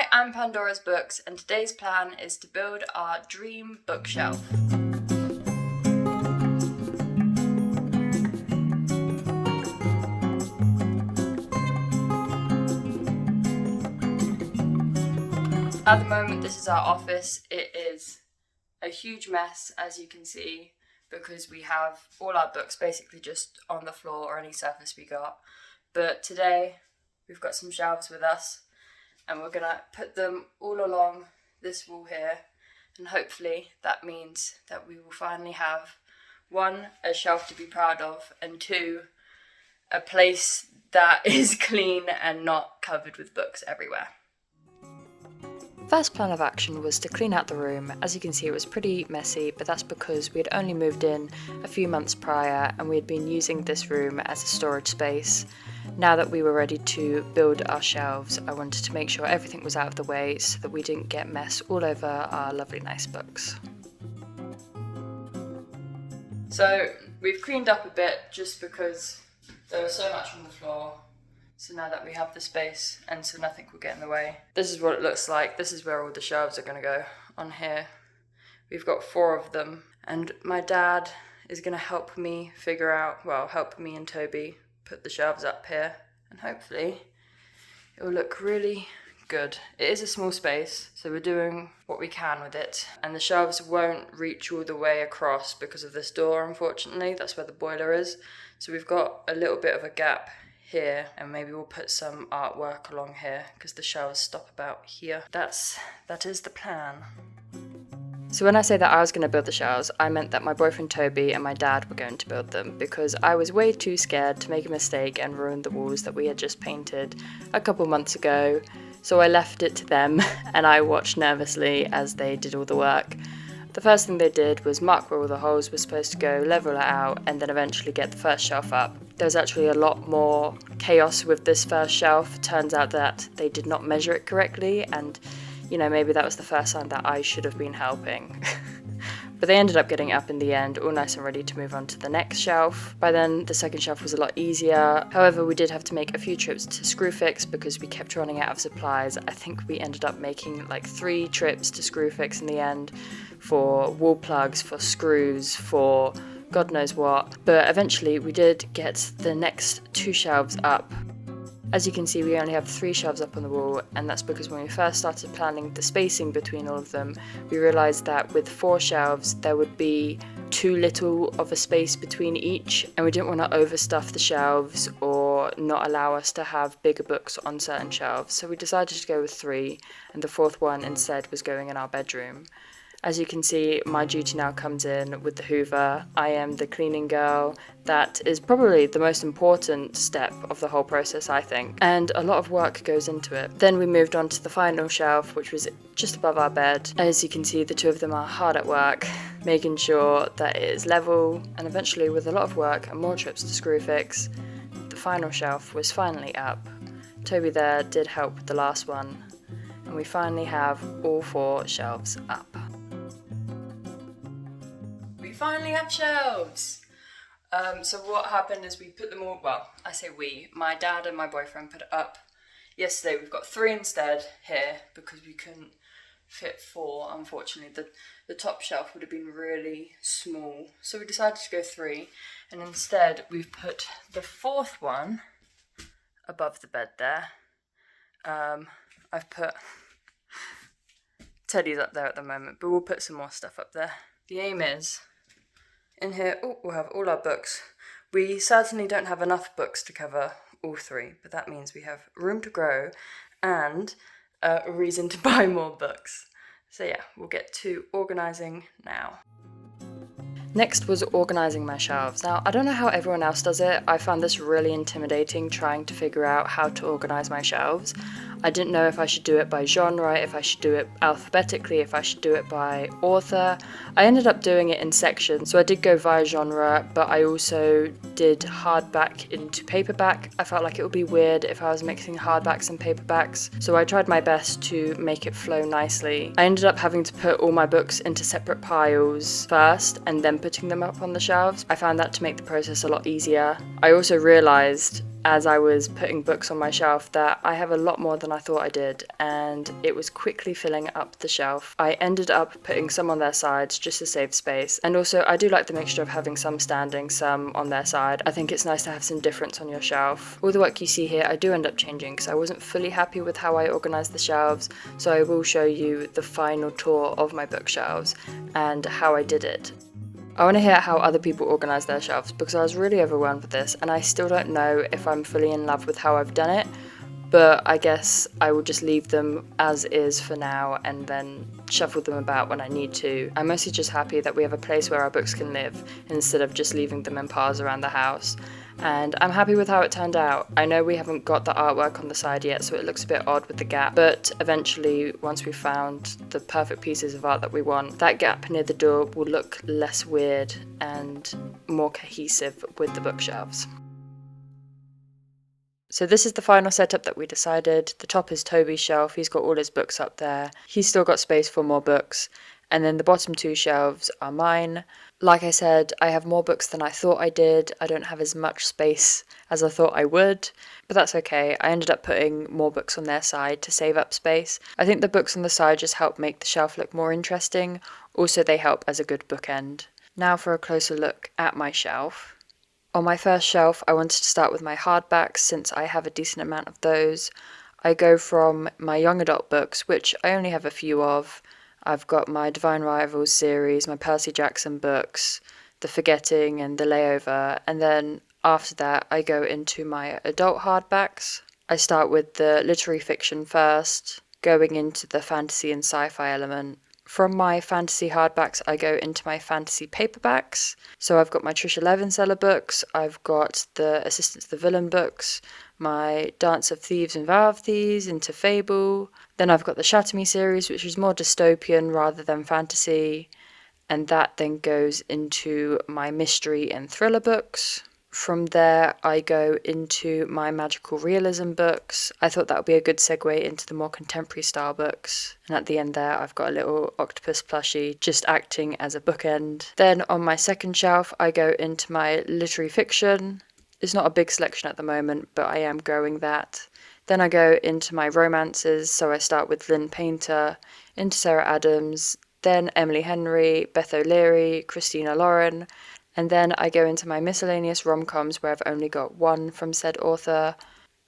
Hi, I'm Pandora's Books, and today's plan is to build our dream bookshelf. At the moment, this is our office. It is a huge mess, as you can see, because we have all our books basically just on the floor or any surface we got. But today, we've got some shelves with us, and we're gonna put them all along this wall here, and hopefully that means that we will finally have one, a shelf to be proud of, and two, a place that is clean and not covered with books everywhere. First plan of action was to clean out the room. As you can see, it was pretty messy, but that's because we had only moved in a few months prior and we had been using this room as a storage space. Now that we were ready to build our shelves, I wanted to make sure everything was out of the way so that we didn't get mess all over our lovely nice books. So we've cleaned up a bit just because there was so much on the floor. So now that we have the space and so nothing will get in the way. This is what it looks like. This is where all the shelves are going to go on here. We've got 4 of them, and my dad is going to help me help me and Toby put the shelves up here, and hopefully it will look really good. It is a small space, so we're doing what we can with it, and the shelves won't reach all the way across because of this door, unfortunately. That's where the boiler is. So we've got a little bit of a gap here, and maybe we'll put some artwork along here because the shelves stop about here. That is the plan. So when I say that I was going to build the shelves, I meant that my boyfriend Toby and my dad were going to build them because I was way too scared to make a mistake and ruin the walls that we had just painted a couple months ago. So I left it to them and I watched nervously as they did all the work. The first thing they did was mark where all the holes were supposed to go, level it out, and then eventually get the first shelf up. There was actually a lot more chaos with this first shelf. Turns out that they did not measure it correctly, and maybe that was the first sign that I should have been helping. But they ended up getting up in the end, all nice and ready to move on to the next shelf. By then, the second shelf was a lot easier. However, we did have to make a few trips to Screwfix because we kept running out of supplies. I think we ended up making like 3 trips to Screwfix in the end for wall plugs, for screws, for God knows what. But eventually, we did get the next 2 shelves up. As you can see, we only have 3 shelves up on the wall, and that's because when we first started planning the spacing between all of them, we realised that with 4 shelves there would be too little of a space between each, and we didn't want to overstuff the shelves or not allow us to have bigger books on certain shelves. So we decided to go with 3, and the 4th one instead was going in our bedroom. As you can see, my duty now comes in with the Hoover. I am the cleaning girl. That is probably the most important step of the whole process, I think, and a lot of work goes into it. Then we moved on to the final shelf, which was just above our bed. As you can see, the 2 of them are hard at work, making sure that it is level, and eventually, with a lot of work and more trips to Screwfix, the final shelf was finally up. Toby there did help with the last one, and we finally have all 4 shelves up. We finally have shelves! So what happened is we put them all, my dad and my boyfriend put it up yesterday. We've got 3 instead here because we couldn't fit 4, unfortunately. The top shelf would have been really small, so we decided to go 3, and instead we've put the 4th one above the bed there. I've put Teddy's up there at the moment, but we'll put some more stuff up there. The aim is, in here, we'll have all our books. We certainly don't have enough books to cover all 3, but that means we have room to grow and a reason to buy more books. So yeah, we'll get to organising now. Next was organising my shelves. Now, I don't know how everyone else does it. I found this really intimidating trying to figure out how to organise my shelves. I didn't know if I should do it by genre, if I should do it alphabetically, if I should do it by author. I ended up doing it in sections, so I did go via genre, but I also did hardback into paperback. I felt like it would be weird if I was mixing hardbacks and paperbacks, so I tried my best to make it flow nicely. I ended up having to put all my books into separate piles first, and then putting them up on the shelves. I found that to make the process a lot easier. I also realised as I was putting books on my shelf that I have a lot more than I thought I did, and it was quickly filling up the shelf. I ended up putting some on their sides just to save space, and also I do like the mixture of having some standing, some on their side. I think it's nice to have some difference on your shelf. All the work you see here I do end up changing because I wasn't fully happy with how I organised the shelves, so I will show you the final tour of my bookshelves and how I did it. I want to hear how other people organise their shelves because I was really overwhelmed with this and I still don't know if I'm fully in love with how I've done it, but I guess I will just leave them as is for now and then shuffle them about when I need to. I'm mostly just happy that we have a place where our books can live instead of just leaving them in piles around the house. And I'm happy with how it turned out. I know we haven't got the artwork on the side yet, so it looks a bit odd with the gap, but eventually, once we've found the perfect pieces of art that we want, that gap near the door will look less weird and more cohesive with the bookshelves. So this is the final setup that we decided. The top is Toby's shelf, he's got all his books up there. He's still got space for more books. And then the bottom two shelves are mine. Like I said, I have more books than I thought I did. I don't have as much space as I thought I would, but that's okay. I ended up putting more books on their side to save up space. I think the books on the side just help make the shelf look more interesting. Also, they help as a good bookend. Now for a closer look at my shelf. On my first shelf, I wanted to start with my hardbacks since I have a decent amount of those. I go from my young adult books, which I only have a few of. I've got my Divine Rivals series, my Percy Jackson books, The Forgetting and The Layover, and then after that I go into my adult hardbacks. I start with the literary fiction first, going into the fantasy and sci-fi element. From my fantasy hardbacks, I go into my fantasy paperbacks. So I've got my Trisha Levenseller books, I've got the Assistant to the Villain books, my Dance of Thieves and Vow of Thieves into Fable. Then I've got the Shatter Me series, which is more dystopian rather than fantasy. And that then goes into my mystery and thriller books. From there, I go into my magical realism books. I thought that would be a good segue into the more contemporary style books. And at the end there, I've got a little octopus plushie just acting as a bookend. Then on my second shelf, I go into my literary fiction. It's not a big selection at the moment, but I am growing that. Then I go into my romances, so I start with Lynn Painter, into Sarah Adams, then Emily Henry, Beth O'Leary, Christina Lauren, and then I go into my miscellaneous rom-coms where I've only got one from said author,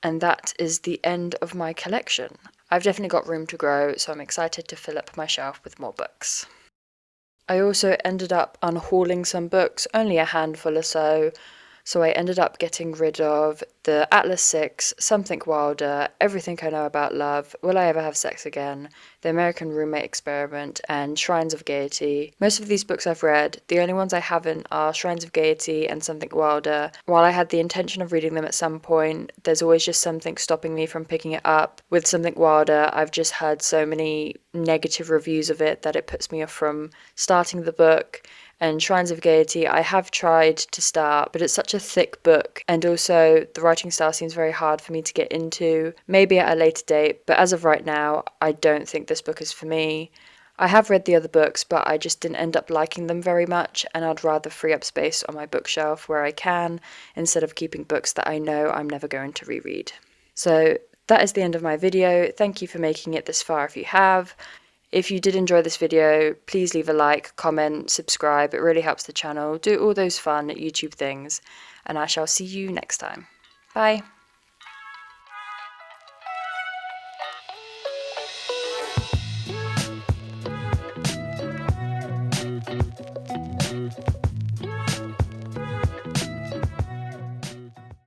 and that is the end of my collection. I've definitely got room to grow, so I'm excited to fill up my shelf with more books. I also ended up unhauling some books, only a handful or so I ended up getting rid of the Atlas 6, Something Wilder, Everything I Know About Love, Will I Ever Have Sex Again, The American Roommate Experiment, and Shrines of Gaiety. Most of these books I've read. The only ones I haven't are Shrines of Gaiety and Something Wilder. While I had the intention of reading them at some point, there's always just something stopping me from picking it up. With Something Wilder, I've just heard so many negative reviews of it that it puts me off from starting the book. And Shrines of Gaiety, I have tried to start, but it's such a thick book, and also the writing style seems very hard for me to get into, maybe at a later date, but as of right now, I don't think this book is for me. I have read the other books, but I just didn't end up liking them very much, and I'd rather free up space on my bookshelf where I can, instead of keeping books that I know I'm never going to reread. So that is the end of my video. Thank you for making it this far if you have. If you did enjoy this video, please leave a like, comment, subscribe. It really helps the channel. Do all those fun YouTube things, and I shall see you next time. Bye.